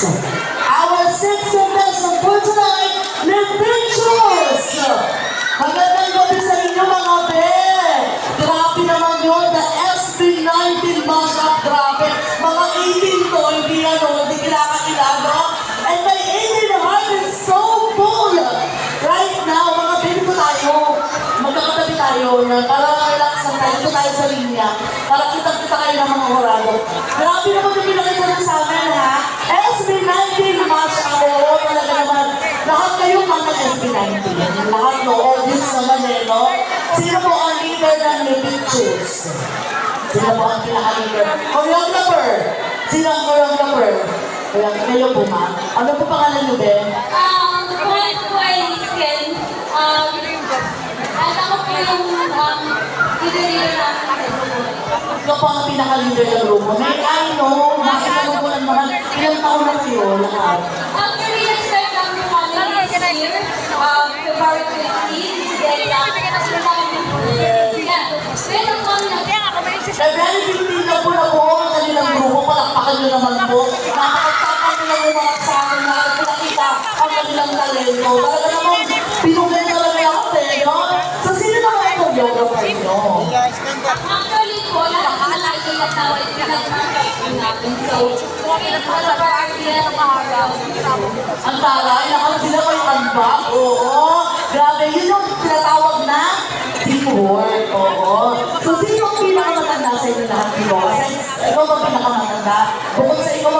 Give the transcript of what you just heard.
Our sixth contestant for tonight, Miss Pictures! Magandang gabi sa inyo mga be! Grabe naman yun, the SB19 mashup, grabe. Mga 18 to, hindi kinakakilano. And my 18 heart is so full! Right now, mga baby ko tayo. Magkakatabi tayo na para relax lang tayo. Ito tayo sa linya. Para kitang-kita kayo ng mga horado. Grabe naman yung pinakita niyo sa amin, ha? SB19 mashup, oo, talaga naman. Lahat kayo mga SB19. Lahat no, audience naman eh, no? Sino po ang leader ng New Pictures? Sino po ang pinaka-leader? Choreographer! Sino ang choreographer? Kayo po, ma'am. Ano po pangalan niyo, Ben? Point po ay Skin. At ako po yung leader namin. Ikaw po ang pinaka-leader ng grupo. May I know, makikita ko lang naman, ilang taon na kayo lahat? Actually, nag-start lang po kami this year, February 15. Then, meron po kami February 15 na po na po ang kanilang grupo. Palakpakan nyo naman po. Nakakagtapan nila yung mga sa akin na pinakita ang kanilang talento. Talaga naman, pinugay na lang ako, no? So, sino naman ang choreographer nyo? Actually po, lahat ay tinatawag natin. So, all of our ideas Ang taray, nakala sila may tambak. Oo. Grabe, yun yung tinatawag na teamwork. Oo. So, sino ang pinakamatanda sa inyo lahat dito? Ikaw ba pinakamatanda? Bukod sa ikaw